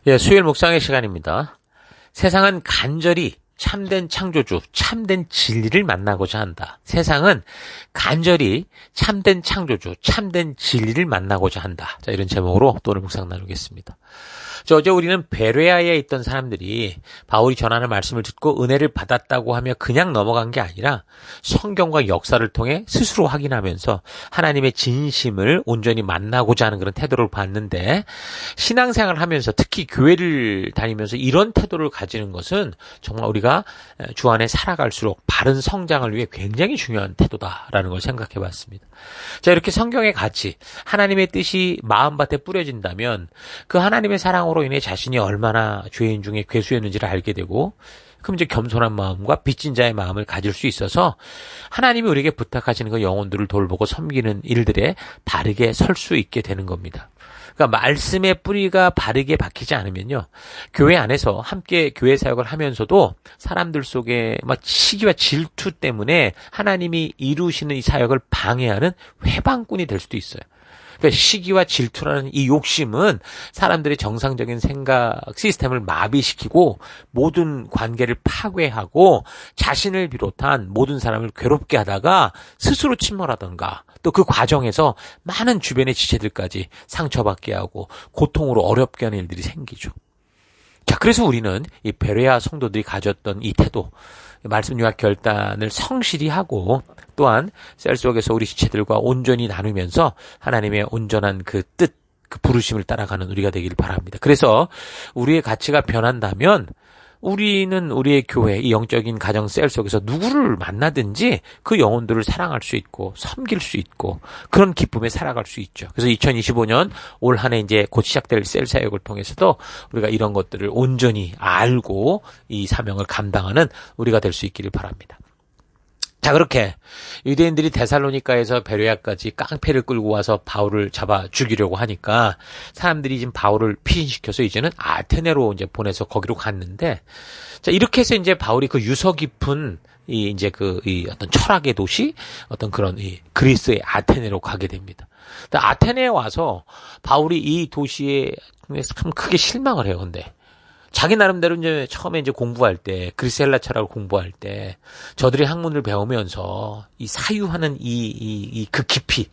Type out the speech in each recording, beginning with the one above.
예, 수요일 묵상의 시간입니다. 세상은 간절히 참된 창조주, 참된 진리를 만나고자 한다. 세상은 간절히 참된 창조주, 참된 진리를 만나고자 한다. 자, 이런 제목으로 또 오늘 묵상 나누겠습니다. 어제 우리는 베레아에 있던 사람들이 바울이 전하는 말씀을 듣고 은혜를 받았다고 하며 그냥 넘어간 게 아니라 성경과 역사를 통해 스스로 확인하면서 하나님의 진심을 온전히 만나고자 하는 그런 태도를 봤는데, 신앙생활을 하면서 특히 교회를 다니면서 이런 태도를 가지는 것은 정말 우리가 주 안에 살아갈수록 바른 성장을 위해 굉장히 중요한 태도다라는 걸 생각해 봤습니다. 자, 이렇게 성경의 가치, 하나님의 뜻이 마음밭에 뿌려진다면 그 하나님의 사랑으로 인해 자신이 얼마나 죄인 중에 괴수였는지를 알게 되고, 그럼 이제 겸손한 마음과 빚진 자의 마음을 가질 수 있어서 하나님이 우리에게 부탁하시는 그 영혼들을 돌보고 섬기는 일들에 바르게 설 수 있게 되는 겁니다. 그러니까 말씀의 뿌리가 바르게 박히지 않으면요, 교회 안에서 함께 교회 사역을 하면서도 사람들 속에 막 시기와 질투 때문에 하나님이 이루시는 이 사역을 방해하는 회방꾼이 될 수도 있어요. 그러니까 시기와 질투라는 이 욕심은 사람들의 정상적인 생각 시스템을 마비시키고 모든 관계를 파괴하고 자신을 비롯한 모든 사람을 괴롭게 하다가 스스로 침몰하던가, 또 그 과정에서 많은 주변의 지체들까지 상처받게 하고 고통으로 어렵게 하는 일들이 생기죠. 자, 그래서 우리는 이 베레아 성도들이 가졌던 이 태도, 말씀 요약 결단을 성실히 하고, 또한 셀 속에서 우리 지체들과 온전히 나누면서 하나님의 온전한 그 뜻, 그 부르심을 따라가는 우리가 되기를 바랍니다. 그래서 우리의 가치가 변한다면 우리는 우리의 교회, 이 영적인 가정 셀 속에서 누구를 만나든지 그 영혼들을 사랑할 수 있고 섬길 수 있고 그런 기쁨에 살아갈 수 있죠. 그래서 2025년 올 한 해 이제 곧 시작될 셀 사역을 통해서도 우리가 이런 것들을 온전히 알고 이 사명을 감당하는 우리가 될 수 있기를 바랍니다. 자, 그렇게 유대인들이 데살로니가에서 베레아까지 깡패를 끌고 와서 바울을 잡아 죽이려고 하니까 사람들이 지금 바울을 피신시켜서 이제는 아테네로 이제 보내서 거기로 갔는데, 자, 이렇게 해서 이제 바울이 그 유서 깊은 이 어떤 철학의 도시, 어떤 그런 이 그리스의 아테네로 가게 됩니다. 아테네에 와서 바울이 이 도시에 참 크게 실망을 해요. 근데 자기 나름대로 이제 처음에 이제 공부할 때, 그리스 헬라 철학을 공부할 때, 저들이 학문을 배우면서 이 사유하는 그 깊이,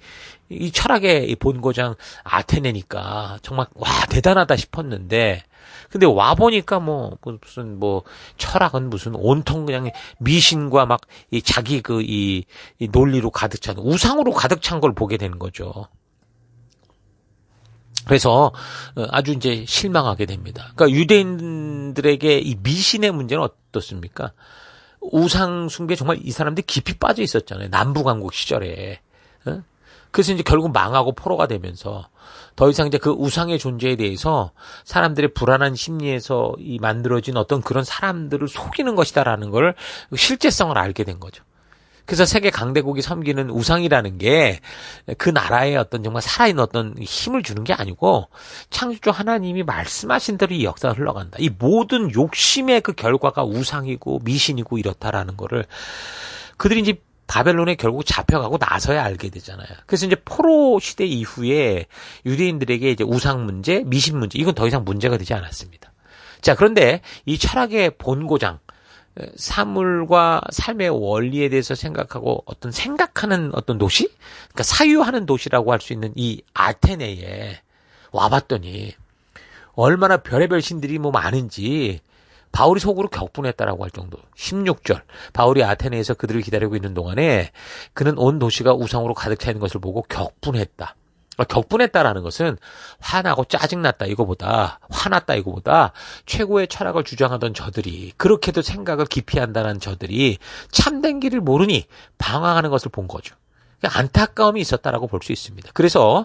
이 철학의 본고장 아테네니까 정말 와, 대단하다 싶었는데, 근데 와 보니까 무슨 철학은 무슨 온통 그냥 미신과 막 이 자기 이 논리로 가득 찬, 우상으로 가득 찬 걸 보게 되는 거죠. 그래서 아주 이제 실망하게 됩니다. 그러니까 유대인들에게 이 미신의 문제는 어떻습니까? 우상 숭배 정말 이 사람들이 깊이 빠져 있었잖아요. 남부강국 시절에. 그래서 이제 결국 망하고 포로가 되면서 더 이상 이제 그 우상의 존재에 대해서 사람들의 불안한 심리에서 이 만들어진 어떤 그런 사람들을 속이는 것이다라는 걸 실제성을 알게 된 거죠. 그래서 세계 강대국이 섬기는 우상이라는 게 그 나라의 어떤 정말 살아있는 어떤 힘을 주는 게 아니고 창조주 하나님이 말씀하신 대로 이 역사가 흘러간다. 이 모든 욕심의 그 결과가 우상이고 미신이고 이렇다라는 거를 그들이 이제 바벨론에 결국 잡혀가고 나서야 알게 되잖아요. 그래서 이제 포로 시대 이후에 유대인들에게 이제 우상 문제, 미신 문제, 이건 더 이상 문제가 되지 않았습니다. 자, 그런데 이 철학의 본고장, 사물과 삶의 원리에 대해서 생각하고 어떤 생각하는 어떤 도시? 그러니까 사유하는 도시라고 할 수 있는 이 아테네에 와봤더니 얼마나 별의별 신들이 많은지 바울이 속으로 격분했다라고 할 정도. 16절. 바울이 아테네에서 그들을 기다리고 있는 동안에 그는 온 도시가 우상으로 가득 차 있는 것을 보고 격분했다. 격분했다라는 것은 화나고 짜증났다 이거보다, 화났다 이거보다 최고의 철학을 주장하던 저들이, 그렇게도 생각을 기피한다는 저들이 참된 길을 모르니 방황하는 것을 본 거죠. 안타까움이 있었다라고 볼 수 있습니다. 그래서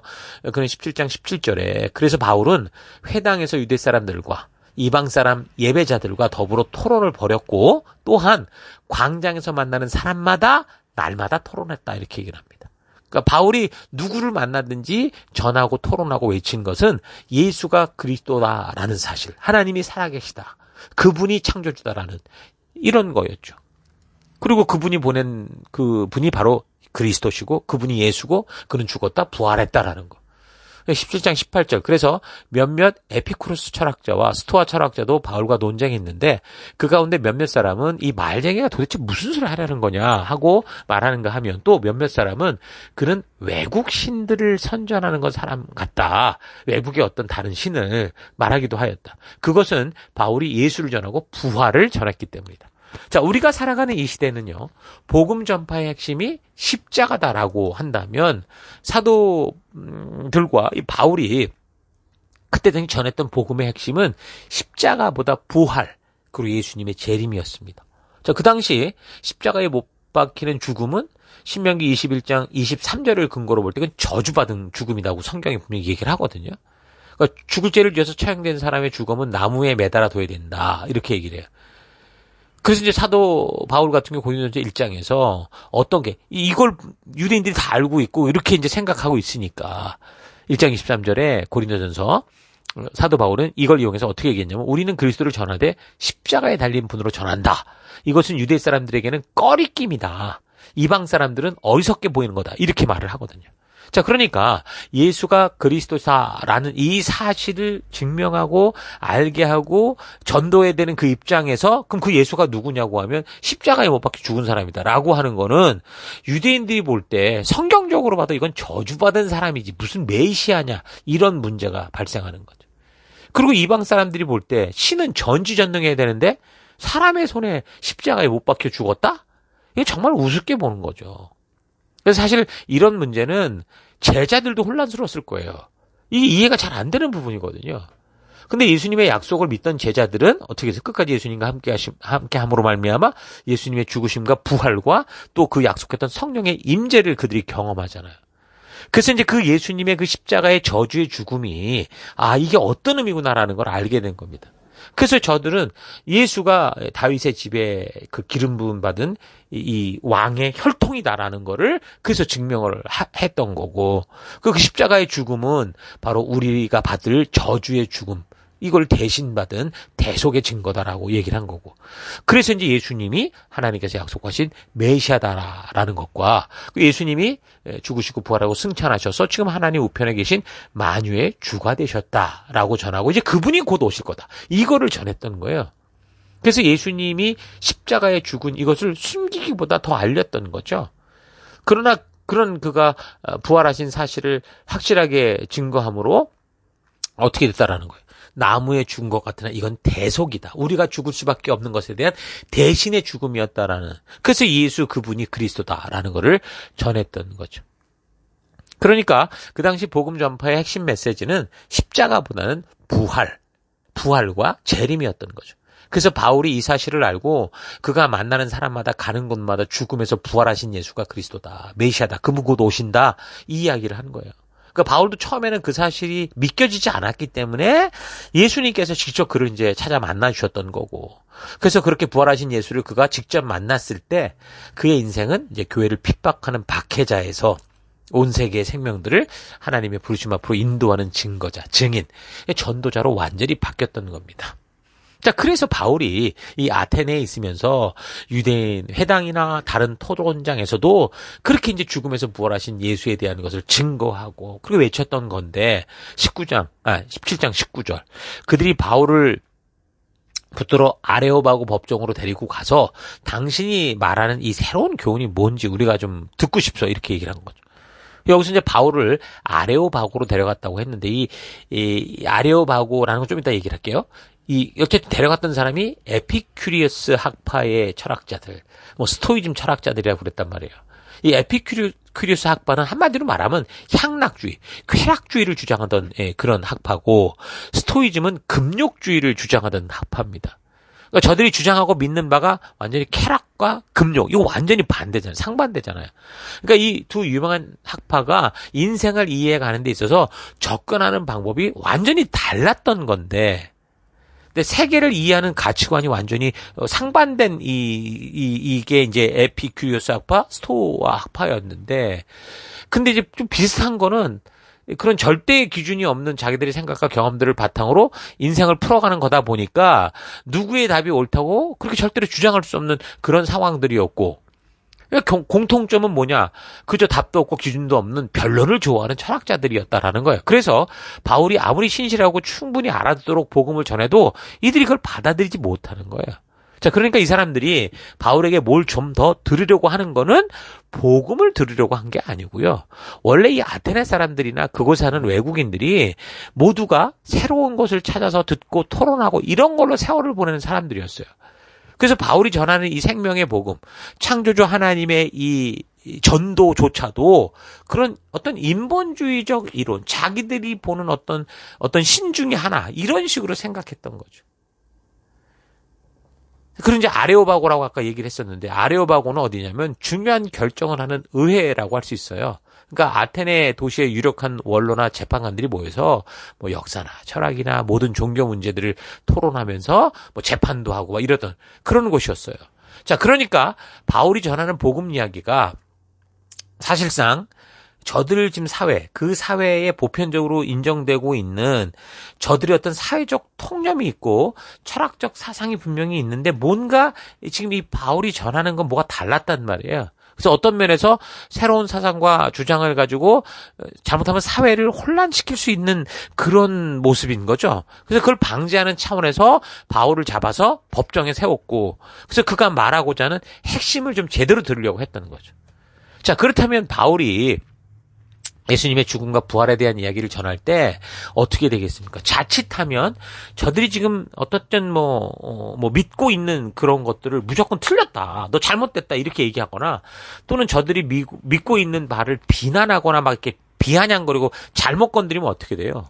그는 17장 17절에 그래서 바울은 회당에서 유대 사람들과 이방 사람 예배자들과 더불어 토론을 벌였고, 또한 광장에서 만나는 사람마다 날마다 토론했다, 이렇게 얘기를 합니다. 그러니까 바울이 누구를 만나든지 전하고 토론하고 외친 것은 예수가 그리스도다라는 사실, 하나님이 살아계시다, 그분이 창조주다라는 이런 거였죠. 그리고 그분이 보낸 그분이 바로 그리스도시고 그분이 예수고 그는 죽었다 부활했다라는 거. 17장 18절. 그래서 몇몇 에피쿠로스 철학자와 스토아 철학자도 바울과 논쟁했는데 그 가운데 몇몇 사람은 이 말쟁이가 도대체 무슨 소리를 하려는 거냐 하고 말하는가 하면 또 몇몇 사람은 그는 외국 신들을 선전하는 건 사람 같다. 외국의 어떤 다른 신을 말하기도 하였다. 그것은 바울이 예수를 전하고 부활을 전했기 때문이다. 자, 우리가 살아가는 이 시대는요, 복음 전파의 핵심이 십자가다라고 한다면, 사도들과 이 바울이 그때 당시 전했던 복음의 핵심은 십자가보다 부활, 그리고 예수님의 재림이었습니다. 자, 그 당시 십자가에 못 박히는 죽음은 신명기 21장 23절을 근거로 볼 때 그건 저주받은 죽음이라고 성경이 분명히 얘기를 하거든요. 그러니까 죽을 죄를 지어서 처형된 사람의 죽음은 나무에 매달아 둬야 된다. 이렇게 얘기를 해요. 그래서 이제 사도 바울 같은 경우 고린도전서 1장에서 어떤 게 이걸 유대인들이 다 알고 있고 이렇게 이제 생각하고 있으니까 1장 23절에 고린도전서 사도 바울은 이걸 이용해서 어떻게 얘기했냐면 우리는 그리스도를 전하되 십자가에 달린 분으로 전한다. 이것은 유대 사람들에게는 꺼리낌이다. 이방 사람들은 어리석게 보이는 거다. 이렇게 말을 하거든요. 자, 그러니까 예수가 그리스도사라는 이 사실을 증명하고 알게 하고 전도해야 되는 그 입장에서 그럼 그 예수가 누구냐고 하면 십자가에 못 박혀 죽은 사람이다라고 하는 거는 유대인들이 볼 때 성경적으로 봐도 이건 저주받은 사람이지 무슨 메시아냐 이런 문제가 발생하는 거죠. 그리고 이방 사람들이 볼 때 신은 전지전능해야 되는데 사람의 손에 십자가에 못 박혀 죽었다? 이게 정말 우습게 보는 거죠. 그래서 사실 이런 문제는 제자들도 혼란스러웠을 거예요. 이게 이해가 잘 안 되는 부분이거든요. 근데 예수님의 약속을 믿던 제자들은 어떻게 해서 끝까지 예수님과 함께함으로 말미암아 예수님의 죽으심과 부활과 또 그 약속했던 성령의 임재를 그들이 경험하잖아요. 그래서 이제 그 예수님의 그 십자가의 저주의 죽음이 이게 어떤 의미구나라는 걸 알게 된 겁니다. 그래서 저들은 예수가 다윗의 집에 그 기름 부음 받은 이 왕의 혈통이다라는 거를 그래서 증명을 했던 거고 그 십자가의 죽음은 바로 우리가 받을 저주의 죽음 이걸 대신 받은 대속의 증거다라고 얘기를 한 거고 그래서 이제 예수님이 하나님께서 약속하신 메시아다라는 것과 예수님이 죽으시고 부활하고 승천하셔서 지금 하나님 우편에 계신 만유의 주가 되셨다라고 전하고 이제 그분이 곧 오실 거다. 이거를 전했던 거예요. 그래서 예수님이 십자가에 죽은 이것을 숨기기보다 더 알렸던 거죠. 그러나 그런 그가 부활하신 사실을 확실하게 증거함으로 어떻게 됐다라는 거예요. 나무에 죽은 것 같으나 이건 대속이다. 우리가 죽을 수밖에 없는 것에 대한 대신의 죽음이었다라는. 그래서 예수 그분이 그리스도다라는 것을 전했던 거죠. 그러니까 그 당시 복음 전파의 핵심 메시지는 십자가보다는 부활과 재림이었던 거죠. 그래서 바울이 이 사실을 알고 그가 만나는 사람마다 가는 곳마다 죽음에서 부활하신 예수가 그리스도다. 메시아다. 그분 곧 오신다. 이 이야기를 하는 거예요. 그러니까 바울도 처음에는 그 사실이 믿겨지지 않았기 때문에 예수님께서 직접 그를 이제 찾아 만나 주셨던 거고. 그래서 그렇게 부활하신 예수를 그가 직접 만났을 때 그의 인생은 이제 교회를 핍박하는 박해자에서 온 세계의 생명들을 하나님의 부르심 앞으로 인도하는 증거자, 증인, 전도자로 완전히 바뀌었던 겁니다. 자, 그래서 바울이 이 아테네에 있으면서 유대인 회당이나 다른 토론장에서도 그렇게 이제 죽음에서 부활하신 예수에 대한 것을 증거하고 그리고 외쳤던 건데 17장 19절. 그들이 바울을 붙들어 아레오바고 법정으로 데리고 가서 당신이 말하는 이 새로운 교훈이 뭔지 우리가 좀 듣고 싶소 이렇게 얘기를 한 거죠. 여기서 이제 바울을 아레오바고로 데려갔다고 했는데 이 아레오바고라는 건 좀 이따 얘기를 할게요. 이렇게 데려갔던 사람이 에피큐리어스 학파의 철학자들, 스토이즘 철학자들이라고 그랬단 말이에요. 이 에피큐리어스 학파는 한마디로 말하면 향락주의, 쾌락주의를 주장하던 그런 학파고, 스토이즘은 금욕주의를 주장하던 학파입니다. 그러니까 저들이 주장하고 믿는 바가 완전히 쾌락과 금욕, 이거 완전히 반대잖아요. 상반되잖아요. 그러니까 이 두 유명한 학파가 인생을 이해해가는 데 있어서 접근하는 방법이 완전히 달랐던 건데, 근데 세계를 이해하는 가치관이 완전히 상반된 이게 이제 에피큐리오스 학파, 스토아 학파였는데, 근데 이제 좀 비슷한 거는 그런 절대의 기준이 없는 자기들의 생각과 경험들을 바탕으로 인생을 풀어가는 거다 보니까 누구의 답이 옳다고 그렇게 절대로 주장할 수 없는 그런 상황들이었고, 공통점은 뭐냐? 그저 답도 없고 기준도 없는 변론을 좋아하는 철학자들이었다라는 거예요. 그래서 바울이 아무리 신실하고 충분히 알아듣도록 복음을 전해도 이들이 그걸 받아들이지 못하는 거예요. 자, 그러니까 이 사람들이 바울에게 뭘 좀 더 들으려고 하는 거는 복음을 들으려고 한 게 아니고요. 원래 이 아테네 사람들이나 그곳에 사는 외국인들이 모두가 새로운 것을 찾아서 듣고 토론하고 이런 걸로 세월을 보내는 사람들이었어요. 그래서 바울이 전하는 이 생명의 복음, 창조주 하나님의 이 전도조차도 그런 어떤 인본주의적 이론, 자기들이 보는 어떤 신 중에 하나, 이런 식으로 생각했던 거죠. 그런 이제 아레오바고라고 아까 얘기를 했었는데, 아레오바고는 어디냐면 중요한 결정을 하는 의회라고 할 수 있어요. 그러니까 아테네 도시의 유력한 원로나 재판관들이 모여서 뭐 역사나 철학이나 모든 종교 문제들을 토론하면서 뭐 재판도 하고 막 이러던 그런 곳이었어요. 자, 그러니까 바울이 전하는 복음 이야기가 사실상 저들 지금 사회, 그 사회에 보편적으로 인정되고 있는 저들의 어떤 사회적 통념이 있고 철학적 사상이 분명히 있는데 뭔가 지금 이 바울이 전하는 건 뭐가 달랐단 말이에요. 그래서 어떤 면에서 새로운 사상과 주장을 가지고 잘못하면 사회를 혼란시킬 수 있는 그런 모습인 거죠. 그래서 그걸 방지하는 차원에서 바울을 잡아서 법정에 세웠고, 그래서 그가 말하고자 하는 핵심을 좀 제대로 들으려고 했다는 거죠. 자, 그렇다면 바울이 예수님의 죽음과 부활에 대한 이야기를 전할 때 어떻게 되겠습니까? 자칫하면 저들이 지금 어떻든 믿고 있는 그런 것들을 무조건 틀렸다, 너 잘못됐다 이렇게 얘기하거나, 또는 저들이 믿고 있는 바를 비난하거나 막 이렇게 비아냥거리고 잘못 건드리면 어떻게 돼요?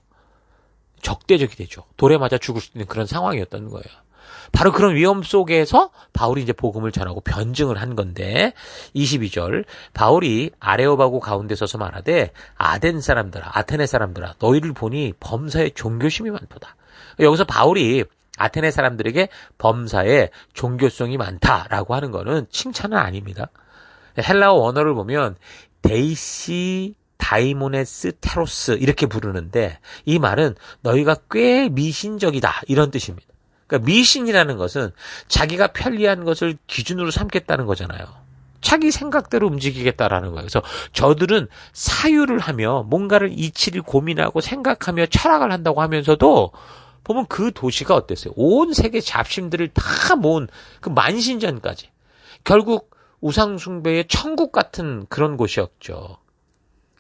적대적이 되죠. 돌에 맞아 죽을 수 있는 그런 상황이었던 거예요. 바로 그런 위험 속에서 바울이 이제 복음을 전하고 변증을 한 건데, 22절, 바울이 아레오바고 가운데 서서 말하되 아덴 사람들아, 아테네 사람들아, 너희를 보니 범사에 종교심이 많도다. 여기서 바울이 아테네 사람들에게 범사에 종교성이 많다라고 하는 거는 칭찬은 아닙니다. 헬라어 원어를 보면 데이시 다이모네스 테로스 이렇게 부르는데, 이 말은 너희가 꽤 미신적이다 이런 뜻입니다. 그러니까 미신이라는 것은 자기가 편리한 것을 기준으로 삼겠다는 거잖아요. 자기 생각대로 움직이겠다라는 거예요. 그래서 저들은 사유를 하며 뭔가를 이치를 고민하고 생각하며 철학을 한다고 하면서도 보면 그 도시가 어땠어요? 온 세계 잡신들을 다 모은 그 만신전까지. 결국 우상숭배의 천국 같은 그런 곳이었죠.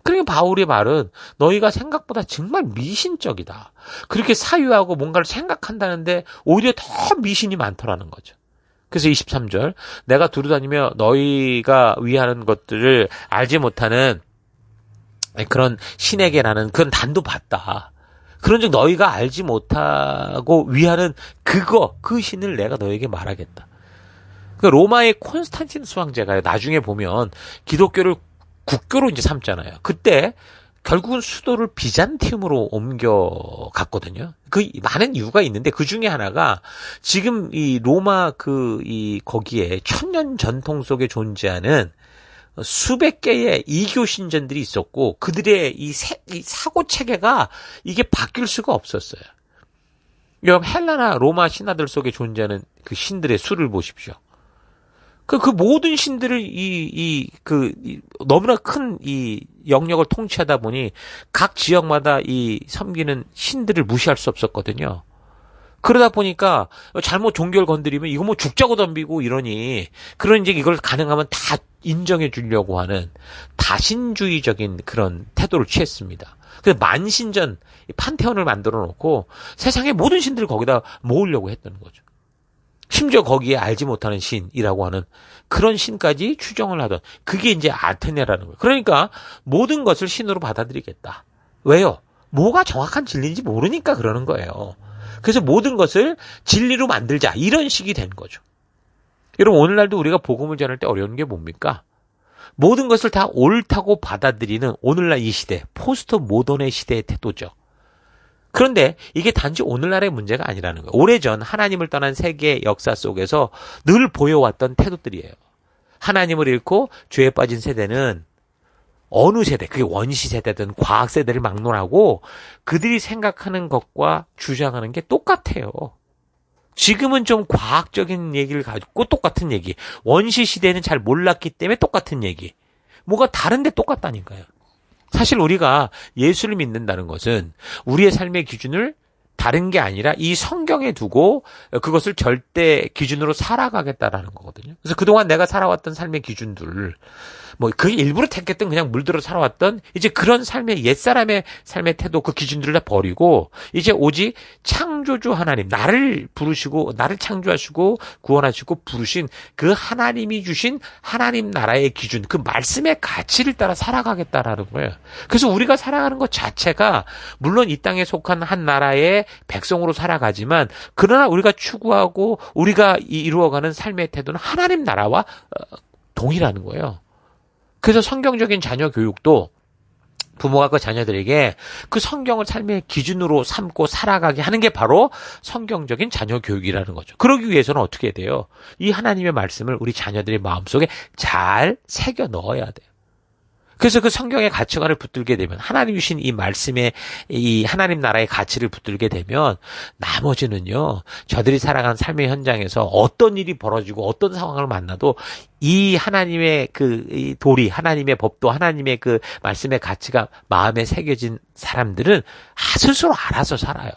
그러니까 바울의 말은 너희가 생각보다 정말 미신적이다. 그렇게 사유하고 뭔가를 생각한다는데 오히려 더 미신이 많더라는 거죠. 그래서 23절, 내가 두루다니며 너희가 위하는 것들을 알지 못하는 그런 신에게 나는 그런 단도 봤다. 그런즉 너희가 알지 못하고 위하는 그 신을 내가 너에게 말하겠다. 그러니까 로마의 콘스탄티누스 황제가요, 나중에 보면 기독교를 국교로 이제 삼잖아요. 그때 결국은 수도를 비잔티움으로 옮겨갔거든요. 그 많은 이유가 있는데 그 중에 하나가 지금 이 로마 거기에 천년 전통 속에 존재하는 수백 개의 이교 신전들이 있었고 그들의 이 사고 체계가 이게 바뀔 수가 없었어요. 여러분 헬라나 로마 신화들 속에 존재하는 그 신들의 수를 보십시오. 그 모든 신들을 너무나 큰 이 영역을 통치하다 보니 각 지역마다 이 섬기는 신들을 무시할 수 없었거든요. 그러다 보니까 잘못 종교를 건드리면 이거 뭐 죽자고 덤비고 이러니, 그런 이제 이걸 가능하면 다 인정해 주려고 하는 다신주의적인 그런 태도를 취했습니다. 그래서 만신전 판테온을 만들어 놓고 세상의 모든 신들을 거기다 모으려고 했던 거죠. 심지어 거기에 알지 못하는 신이라고 하는 그런 신까지 추정을 하던, 그게 이제 아테네라는 거예요. 그러니까 모든 것을 신으로 받아들이겠다. 왜요? 뭐가 정확한 진리인지 모르니까 그러는 거예요. 그래서 모든 것을 진리로 만들자, 이런 식이 된 거죠. 여러분 오늘날도 우리가 복음을 전할 때 어려운 게 뭡니까? 모든 것을 다 옳다고 받아들이는 오늘날 이 시대, 포스트 모던의 시대의 태도죠. 그런데 이게 단지 오늘날의 문제가 아니라는 거예요. 오래전 하나님을 떠난 세계 역사 속에서 늘 보여왔던 태도들이에요. 하나님을 잃고 죄에 빠진 세대는 어느 세대, 그게 원시 세대든 과학 세대를 막론하고 그들이 생각하는 것과 주장하는 게 똑같아요. 지금은 좀 과학적인 얘기를 가지고 똑같은 얘기. 원시 시대에는 잘 몰랐기 때문에 똑같은 얘기. 뭐가 다른데 똑같다니까요. 사실 우리가 예수를 믿는다는 것은 우리의 삶의 기준을 다른 게 아니라 이 성경에 두고 그것을 절대 기준으로 살아가겠다라는 거거든요. 그래서 그동안 내가 살아왔던 삶의 기준들, 뭐 그 일부러 택했던 그냥 물들어 살아왔던 이제 그런 삶의 옛사람의 삶의 태도 그 기준들을 다 버리고 이제 오직 창조주 하나님, 나를 부르시고 나를 창조하시고 구원하시고 부르신 그 하나님이 주신 하나님 나라의 기준, 그 말씀의 가치를 따라 살아가겠다라는 거예요. 그래서 우리가 살아가는 것 자체가 물론 이 땅에 속한 한 나라의 백성으로 살아가지만 그러나 우리가 추구하고 우리가 이루어가는 삶의 태도는 하나님 나라와 동일하는 거예요. 그래서 성경적인 자녀 교육도 부모가 그 자녀들에게 그 성경을 삶의 기준으로 삼고 살아가게 하는 게 바로 성경적인 자녀 교육이라는 거죠. 그러기 위해서는 어떻게 해야 돼요? 이 하나님의 말씀을 우리 자녀들의 마음속에 잘 새겨 넣어야 돼요. 그래서 그 성경의 가치관을 붙들게 되면 하나님 주신 이 말씀의 이 하나님 나라의 가치를 붙들게 되면 나머지는요. 저들이 살아간 삶의 현장에서 어떤 일이 벌어지고 어떤 상황을 만나도 이 하나님의 이 도리, 하나님의 법도 하나님의 그 말씀의 가치가 마음에 새겨진 사람들은 스스로 알아서 살아요.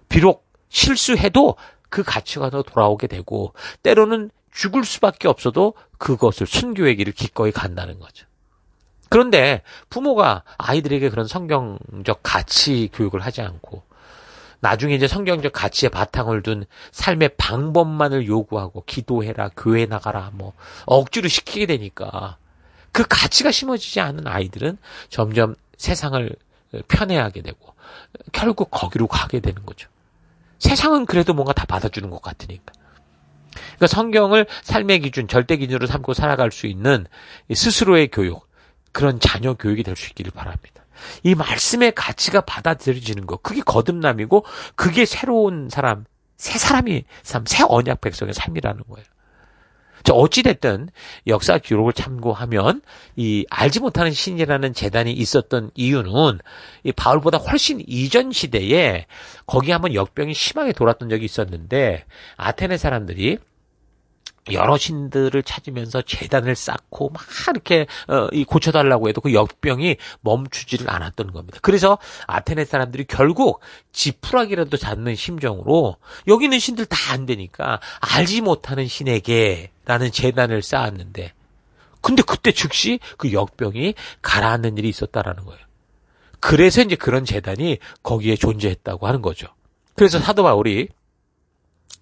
비록 실수해도 그 가치관으로 돌아오게 되고 때로는 죽을 수밖에 없어도 그것을 순교의 길을 기꺼이 간다는 거죠. 그런데 부모가 아이들에게 그런 성경적 가치 교육을 하지 않고 나중에 이제 성경적 가치에 바탕을 둔 삶의 방법만을 요구하고 기도해라, 교회 나가라, 뭐 억지로 시키게 되니까 그 가치가 심어지지 않은 아이들은 점점 세상을 편애하게 되고 결국 거기로 가게 되는 거죠. 세상은 그래도 뭔가 다 받아주는 것 같으니까. 그러니까 성경을 삶의 기준, 절대 기준으로 삼고 살아갈 수 있는 스스로의 교육, 그런 자녀 교육이 될 수 있기를 바랍니다. 이 말씀의 가치가 받아들여지는 것, 그게 거듭남이고 그게 새로운 사람, 새 사람이 새 언약 백성의 삶이라는 거예요. 어찌됐든 역사 기록을 참고하면 이 알지 못하는 신이라는 재단이 있었던 이유는 이 바울보다 훨씬 이전 시대에 거기 한번 역병이 심하게 돌았던 적이 있었는데 아테네 사람들이 여러 신들을 찾으면서 재단을 쌓고 막 이렇게 고쳐달라고 해도 그 역병이 멈추지를 않았던 겁니다. 그래서 아테네 사람들이 결국 지푸라기라도 잡는 심정으로 여기 있는 신들 다 안 되니까 알지 못하는 신에게라는 재단을 쌓았는데 근데 그때 즉시 그 역병이 가라앉는 일이 있었다라는 거예요. 그래서 이제 그런 재단이 거기에 존재했다고 하는 거죠. 그래서 사도 바울이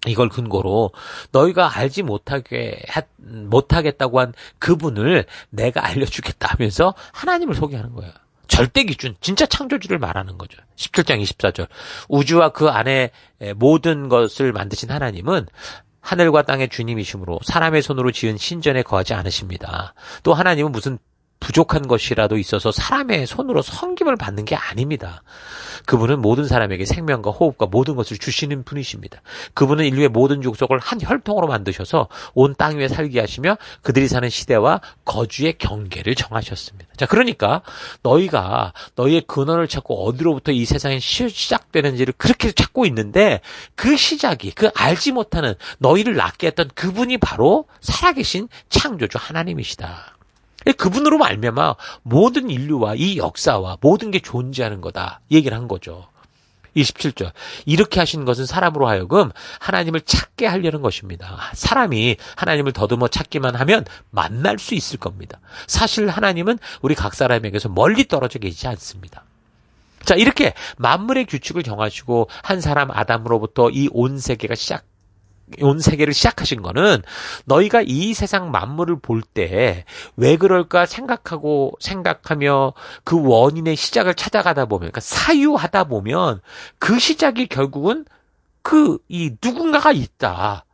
이걸 근거로 너희가 알지 못하겠다고 한 그분을 내가 알려주겠다 하면서 하나님을 소개하는 거예요. 절대 기준, 진짜 창조주를 말하는 거죠. 17장 24절. 우주와 그 안에 모든 것을 만드신 하나님은 하늘과 땅의 주님이시므로 사람의 손으로 지은 신전에 거하지 않으십니다. 또 하나님은 무슨 부족한 것이라도 있어서 사람의 손으로 섬김을 받는 게 아닙니다. 그분은 모든 사람에게 생명과 호흡과 모든 것을 주시는 분이십니다. 그분은 인류의 모든 족속을 한 혈통으로 만드셔서 온 땅 위에 살게 하시며 그들이 사는 시대와 거주의 경계를 정하셨습니다. 자, 그러니까 너희가 너희의 근원을 찾고 어디로부터 이 세상이 시작되는지를 그렇게 찾고 있는데 그 시작이 그 알지 못하는 너희를 낳게 했던 그분이 바로 살아계신 창조주 하나님이시다. 그분으로 말미암아 모든 인류와 이 역사와 모든 게 존재하는 거다 얘기를 한 거죠. 27절. 이렇게 하신 것은 사람으로 하여금 하나님을 찾게 하려는 것입니다. 사람이 하나님을 더듬어 찾기만 하면 만날 수 있을 겁니다. 사실 하나님은 우리 각 사람에게서 멀리 떨어져 계시지 않습니다. 자, 이렇게 만물의 규칙을 정하시고 한 사람 아담으로부터 이 온 세계를 시작하신 거는 너희가 이 세상 만물을 볼 때 왜 그럴까 생각하며 그 원인의 시작을 찾아가다 보면, 그러니까 사유하다 보면 그 시작이 결국은 이 누군가가 있다.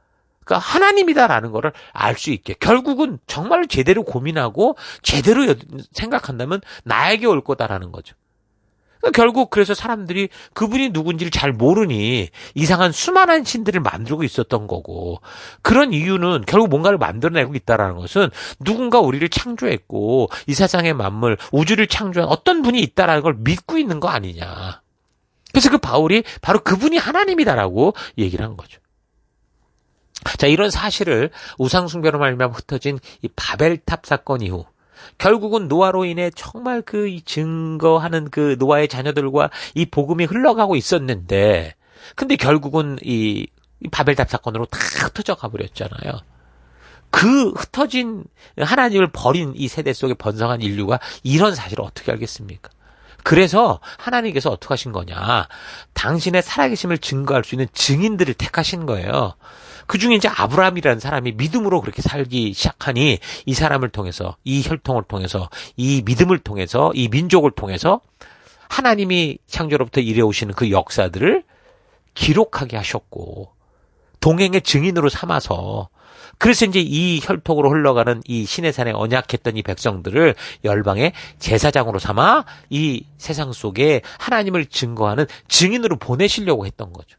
그러니까 하나님이다라는 거를 알 수 있게 결국은 정말 제대로 고민하고 제대로 생각한다면 나에게 올 거다라는 거죠. 결국 그래서 사람들이 그분이 누군지를 잘 모르니 이상한 수많은 신들을 만들고 있었던 거고, 그런 이유는 결국 뭔가를 만들어내고 있다는 것은 누군가 우리를 창조했고 이 세상의 만물, 우주를 창조한 어떤 분이 있다는 걸 믿고 있는 거 아니냐. 그래서 그 바울이 바로 그분이 하나님이다라고 얘기를 한 거죠. 자, 이런 사실을 우상숭배로 말미암아 흩어진 이 바벨탑 사건 이후 결국은 노아로 인해 정말 이 증거하는 그 노아의 자녀들과 이 복음이 흘러가고 있었는데, 근데 결국은 이 바벨탑 사건으로 다 흩어져 가버렸잖아요. 그 흩어진 하나님을 버린 이 세대 속에 번성한 인류가 이런 사실을 어떻게 알겠습니까? 그래서 하나님께서 어떻게 하신 거냐? 당신의 살아계심을 증거할 수 있는 증인들을 택하신 거예요. 그중에 이제 아브라함이라는 사람이 믿음으로 그렇게 살기 시작하니 이 사람을 통해서, 이 혈통을 통해서, 이 믿음을 통해서, 이 민족을 통해서 하나님이 창조로부터 이래오시는 그 역사들을 기록하게 하셨고 동행의 증인으로 삼아서, 그래서 이제 이 혈통으로 흘러가는 이 시내산에 언약했던 이 백성들을 열방의 제사장으로 삼아 이 세상 속에 하나님을 증거하는 증인으로 보내시려고 했던 거죠.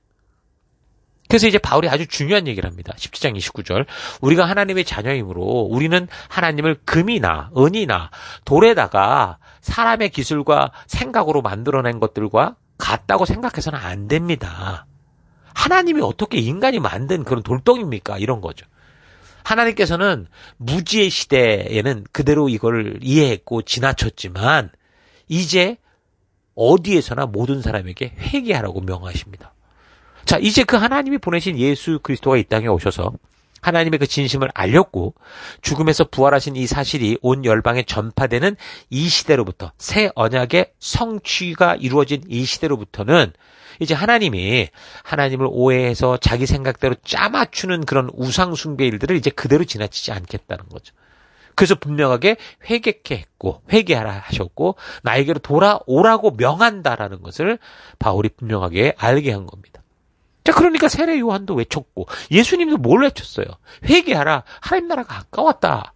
그래서 이제 바울이 아주 중요한 얘기를 합니다. 17장 29절. 우리가 하나님의 자녀이므로 우리는 하나님을 금이나 은이나 돌에다가 사람의 기술과 생각으로 만들어낸 것들과 같다고 생각해서는 안 됩니다. 하나님이 어떻게 인간이 만든 그런 돌덩이입니까? 이런 거죠. 하나님께서는 무지의 시대에는 그대로 이걸 이해했고 지나쳤지만 이제 어디에서나 모든 사람에게 회개하라고 명하십니다. 자, 이제 그 하나님이 보내신 예수 그리스도가 이 땅에 오셔서 하나님의 그 진심을 알렸고 죽음에서 부활하신 이 사실이 온 열방에 전파되는 이 시대로부터, 새 언약의 성취가 이루어진 이 시대로부터는 이제 하나님이 하나님을 오해해서 자기 생각대로 짜맞추는 그런 우상 숭배 일들을 이제 그대로 지나치지 않겠다는 거죠. 그래서 분명하게 회개케 했고 회개하라 하셨고 나에게로 돌아오라고 명한다라는 것을 바울이 분명하게 알게 한 겁니다. 자, 그러니까 세례 요한도 외쳤고 예수님도 뭘 외쳤어요? 회개하라. 하나님 나라가 가까웠다.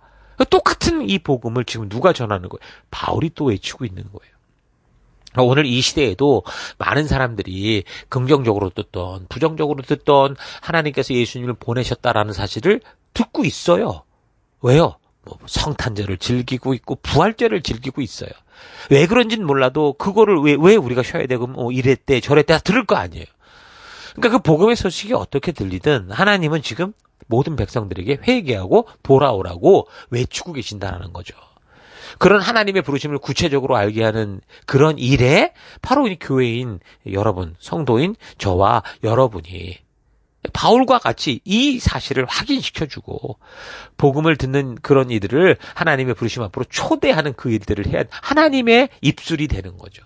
똑같은 이 복음을 지금 누가 전하는 거예요? 바울이 또 외치고 있는 거예요. 오늘 이 시대에도 많은 사람들이 긍정적으로 듣던 부정적으로 듣던 하나님께서 예수님을 보내셨다라는 사실을 듣고 있어요. 왜요? 성탄절을 즐기고 있고 부활절을 즐기고 있어요. 왜 그런지는 몰라도 그거를 왜 우리가 쉬어야 되고 이랬대 저랬대 들을 거 아니에요. 그러니까 그 복음의 소식이 어떻게 들리든 하나님은 지금 모든 백성들에게 회개하고 돌아오라고 외치고 계신다는 거죠. 그런 하나님의 부르심을 구체적으로 알게 하는 그런 일에 바로 이 교회인 여러분, 성도인 저와 여러분이 바울과 같이 이 사실을 확인시켜주고 복음을 듣는 그런 이들을 하나님의 부르심 앞으로 초대하는 그 일들을 해야 하나님의 입술이 되는 거죠.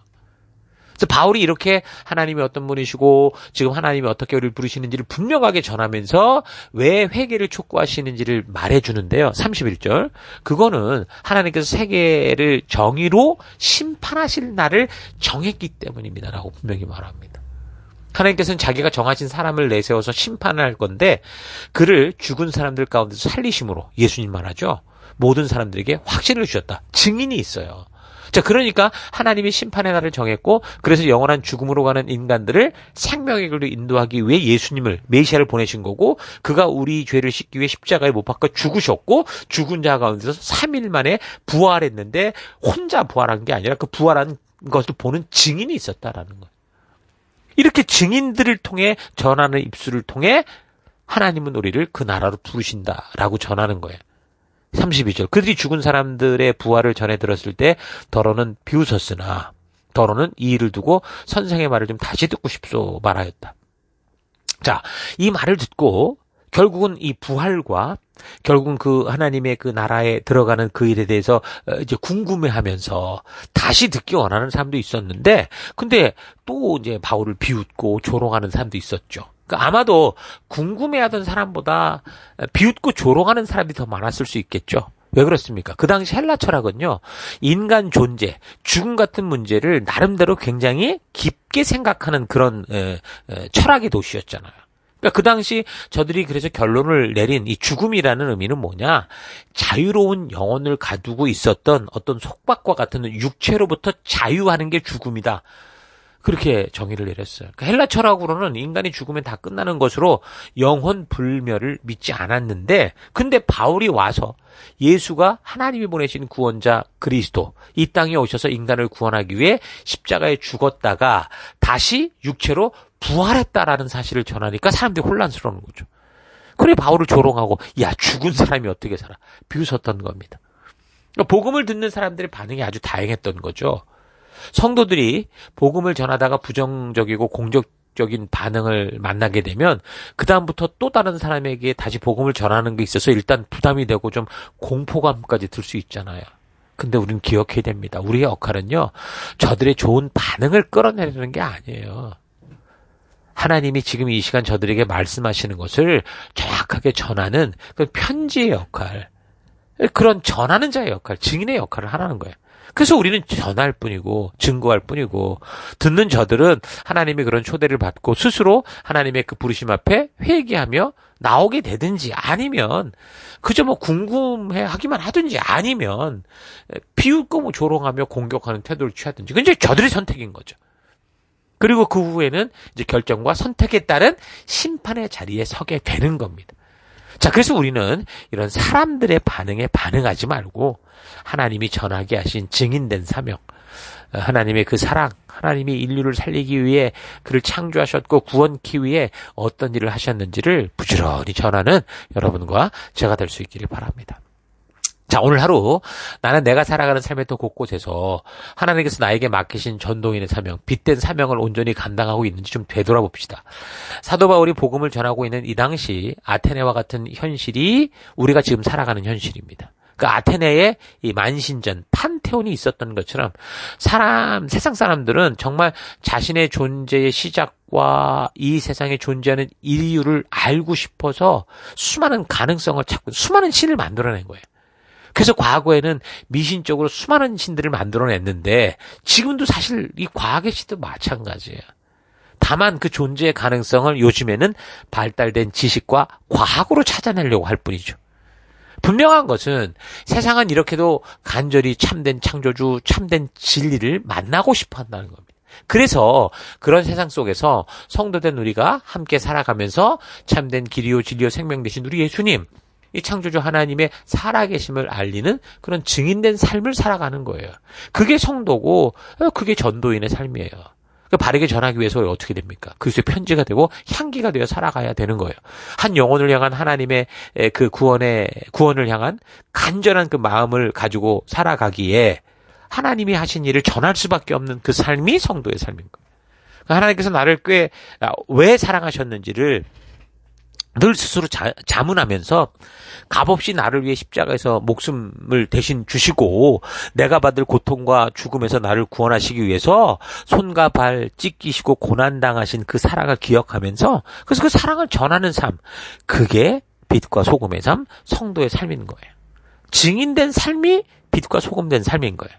그래서 바울이 이렇게 하나님이 어떤 분이시고 지금 하나님이 어떻게 우리를 부르시는지를 분명하게 전하면서 왜 회개를 촉구하시는지를 말해주는데요. 31절. 그거는 하나님께서 세계를 정의로 심판하실 날을 정했기 때문입니다. 라고 분명히 말합니다. 하나님께서는 자기가 정하신 사람을 내세워서 심판할 건데 그를 죽은 사람들 가운데서 살리심으로 예수님 말하죠. 모든 사람들에게 확신을 주셨다. 증인이 있어요. 자, 그러니까 하나님이 심판의 날을 정했고 그래서 영원한 죽음으로 가는 인간들을 생명의 길로 인도하기 위해 예수님을 메시아를 보내신 거고 그가 우리 죄를 씻기 위해 십자가에 못 박혀 죽으셨고 죽은 자 가운데서 3일 만에 부활했는데 혼자 부활한 게 아니라 그 부활한 것을 보는 증인이 있었다라는 거예요. 이렇게 증인들을 통해 전하는 입술을 통해 하나님은 우리를 그 나라로 부르신다라고 전하는 거예요. 32절. 그들이 죽은 사람들의 부활을 전해 들었을 때 더러는 비웃었으나 더러는 이 일을 두고 선생의 말을 좀 다시 듣고 싶소 말하였다. 자, 이 말을 듣고 결국은 이 부활과 결국은 그 하나님의 그 나라에 들어가는 그 일에 대해서 이제 궁금해하면서 다시 듣기 원하는 사람도 있었는데 근데 또 이제 바울을 비웃고 조롱하는 사람도 있었죠. 그러니까 아마도 궁금해하던 사람보다 비웃고 조롱하는 사람이 더 많았을 수 있겠죠. 왜 그렇습니까? 그 당시 헬라 철학은요, 인간 존재, 죽음 같은 문제를 나름대로 굉장히 깊게 생각하는 그런 철학의 도시였잖아요. 그러니까 그 당시 저들이 그래서 결론을 내린 이 죽음이라는 의미는 뭐냐? 자유로운 영혼을 가두고 있었던 어떤 속박과 같은 육체로부터 자유하는 게 죽음이다. 그렇게 정의를 내렸어요. 그러니까 헬라 철학으로는 인간이 죽으면 다 끝나는 것으로 영혼 불멸을 믿지 않았는데 근데 바울이 와서 예수가 하나님이 보내신 구원자 그리스도 이 땅에 오셔서 인간을 구원하기 위해 십자가에 죽었다가 다시 육체로 부활했다라는 사실을 전하니까 사람들이 혼란스러운 거죠. 그래 바울을 조롱하고 야 죽은 사람이 어떻게 살아 비웃었던 겁니다. 복음을 듣는 사람들의 반응이 아주 다양했던 거죠. 성도들이 복음을 전하다가 부정적이고 공격적인 반응을 만나게 되면 그 다음부터 또 다른 사람에게 다시 복음을 전하는 게 있어서 일단 부담이 되고 좀 공포감까지 들 수 있잖아요. 근데 우리는 기억해야 됩니다. 우리의 역할은요, 저들의 좋은 반응을 끌어내려는 게 아니에요. 하나님이 지금 이 시간 저들에게 말씀하시는 것을 정확하게 전하는 그 편지의 역할, 그런 전하는 자의 역할, 증인의 역할을 하라는 거예요. 그래서 우리는 전할 뿐이고 증거할 뿐이고 듣는 저들은 하나님의 그런 초대를 받고 스스로 하나님의 그 부르심 앞에 회개하며 나오게 되든지 아니면 그저 뭐 궁금해 하기만 하든지 아니면 비웃고 뭐 조롱하며 공격하는 태도를 취하든지 그건 이제 저들의 선택인 거죠. 그리고 그 후에는 이제 결정과 선택에 따른 심판의 자리에 서게 되는 겁니다. 자, 그래서 우리는 이런 사람들의 반응에 반응하지 말고 하나님이 전하게 하신 증인된 사명, 하나님의 그 사랑, 하나님이 인류를 살리기 위해 그를 창조하셨고 구원하기 위해 어떤 일을 하셨는지를 부지런히 전하는 여러분과 제가 될 수 있기를 바랍니다. 자, 오늘 하루 나는 내가 살아가는 삶의 또 곳곳에서 하나님께서 나에게 맡기신 전도인의 사명, 빛된 사명을 온전히 감당하고 있는지 좀 되돌아봅시다. 사도 바울이 복음을 전하고 있는 이 당시 아테네와 같은 현실이 우리가 지금 살아가는 현실입니다. 그 아테네에 이 만신전, 판테온이 있었던 것처럼 세상 사람들은 정말 자신의 존재의 시작과 이 세상에 존재하는 이유를 알고 싶어서 수많은 가능성을 찾고 수많은 신을 만들어낸 거예요. 그래서 과거에는 미신적으로 수많은 신들을 만들어냈는데 지금도 사실 이 과학의 시도 마찬가지예요. 다만 그 존재의 가능성을 요즘에는 발달된 지식과 과학으로 찾아내려고 할 뿐이죠. 분명한 것은 세상은 이렇게도 간절히 참된 창조주, 참된 진리를 만나고 싶어 한다는 겁니다. 그래서 그런 세상 속에서 성도된 우리가 함께 살아가면서 참된 길이요 진리요 생명 되신 우리 예수님, 이 창조주 하나님의 살아계심을 알리는 그런 증인된 삶을 살아가는 거예요. 그게 성도고 그게 전도인의 삶이에요. 바르게 전하기 위해서 어떻게 됩니까? 그리스도의 편지가 되고 향기가 되어 살아가야 되는 거예요. 한 영혼을 향한 하나님의 그 구원을 향한 간절한 그 마음을 가지고 살아가기에 하나님이 하신 일을 전할 수밖에 없는 그 삶이 성도의 삶인 거예요. 하나님께서 나를 왜 사랑하셨는지를 늘 스스로 자문하면서 값없이 나를 위해 십자가에서 목숨을 대신 주시고 내가 받을 고통과 죽음에서 나를 구원하시기 위해서 손과 발 찢기시고 고난당하신 그 사랑을 기억하면서 그래서 그 사랑을 전하는 삶, 그게 빛과 소금의 삶, 성도의 삶인 거예요. 증인된 삶이 빛과 소금된 삶인 거예요.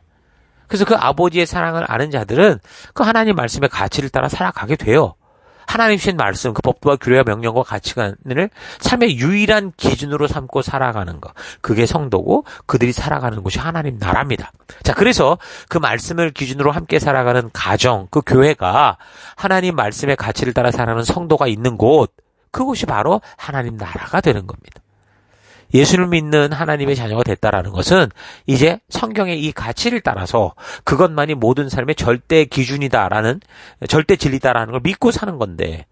그래서 그 아버지의 사랑을 아는 자들은 그 하나님 말씀의 가치를 따라 살아가게 돼요. 하나님 주신 말씀, 그 법도와 규례와 명령과 가치관을 삶의 유일한 기준으로 삼고 살아가는 것. 그게 성도고 그들이 살아가는 곳이 하나님 나라입니다. 자, 그래서 그 말씀을 기준으로 함께 살아가는 가정, 그 교회가 하나님 말씀의 가치를 따라 살아가는 성도가 있는 곳, 그곳이 바로 하나님 나라가 되는 겁니다. 예수를 믿는 하나님의 자녀가 됐다라는 것은 이제 성경의 이 가치를 따라서 그것만이 모든 삶의 절대 기준이다라는, 절대 진리다라는 걸 믿고 사는 건데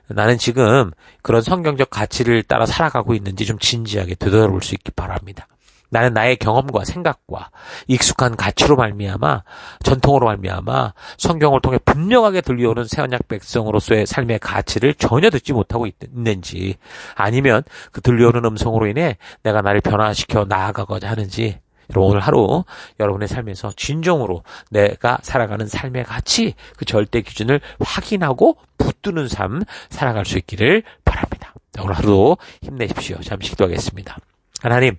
나는 지금 그런 성경적 가치를 따라 살아가고 있는지 좀 진지하게 되돌아볼 수 있기 바랍니다. 나는 나의 경험과 생각과 익숙한 가치로 말미암아 전통으로 말미암아 성경을 통해 분명하게 들려오는 새언약 백성으로서의 삶의 가치를 전혀 듣지 못하고 있는지 아니면 그 들려오는 음성으로 인해 내가 나를 변화시켜 나아가고자 하는지 오늘 하루 여러분의 삶에서 진정으로 내가 살아가는 삶의 가치 그 절대 기준을 확인하고 붙드는 삶 살아갈 수 있기를 바랍니다. 오늘 하루도 힘내십시오. 잠시 기도하겠습니다. 하나님,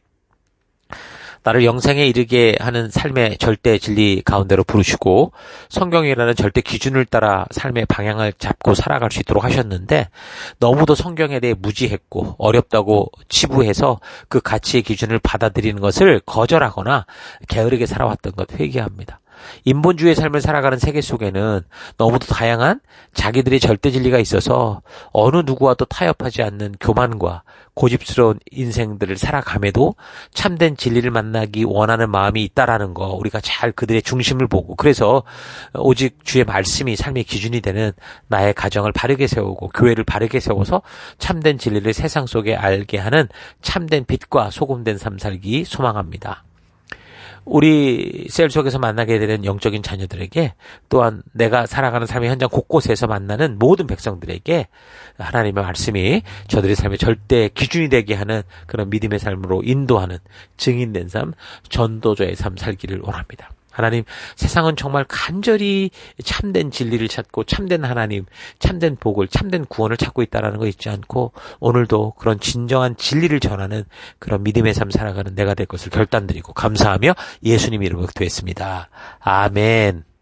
나를 영생에 이르게 하는 삶의 절대 진리 가운데로 부르시고 성경이라는 절대 기준을 따라 삶의 방향을 잡고 살아갈 수 있도록 하셨는데 너무도 성경에 대해 무지했고 어렵다고 치부해서 그 가치의 기준을 받아들이는 것을 거절하거나 게으르게 살아왔던 것 회개합니다. 인본주의의 삶을 살아가는 세계 속에는 너무도 다양한 자기들의 절대 진리가 있어서 어느 누구와도 타협하지 않는 교만과 고집스러운 인생들을 살아감에도 참된 진리를 만나기 원하는 마음이 있다라는 거 우리가 잘 그들의 중심을 보고 그래서 오직 주의 말씀이 삶의 기준이 되는 나의 가정을 바르게 세우고 교회를 바르게 세워서 참된 진리를 세상 속에 알게 하는 참된 빛과 소금된 삶 살기 소망합니다. 우리 셀 속에서 만나게 되는 영적인 자녀들에게 또한 내가 살아가는 삶의 현장 곳곳에서 만나는 모든 백성들에게 하나님의 말씀이 저들의 삶의 절대 기준이 되게 하는 그런 믿음의 삶으로 인도하는 증인된 삶, 전도자의 삶 살기를 원합니다. 하나님, 세상은 정말 간절히 참된 진리를 찾고 참된 하나님, 참된 복을, 참된 구원을 찾고 있다는 거 잊지 않고 오늘도 그런 진정한 진리를 전하는 그런 믿음의 삶 살아가는 내가 될 것을 결단드리고 감사하며 예수님 이름으로 기도했습니다. 아멘.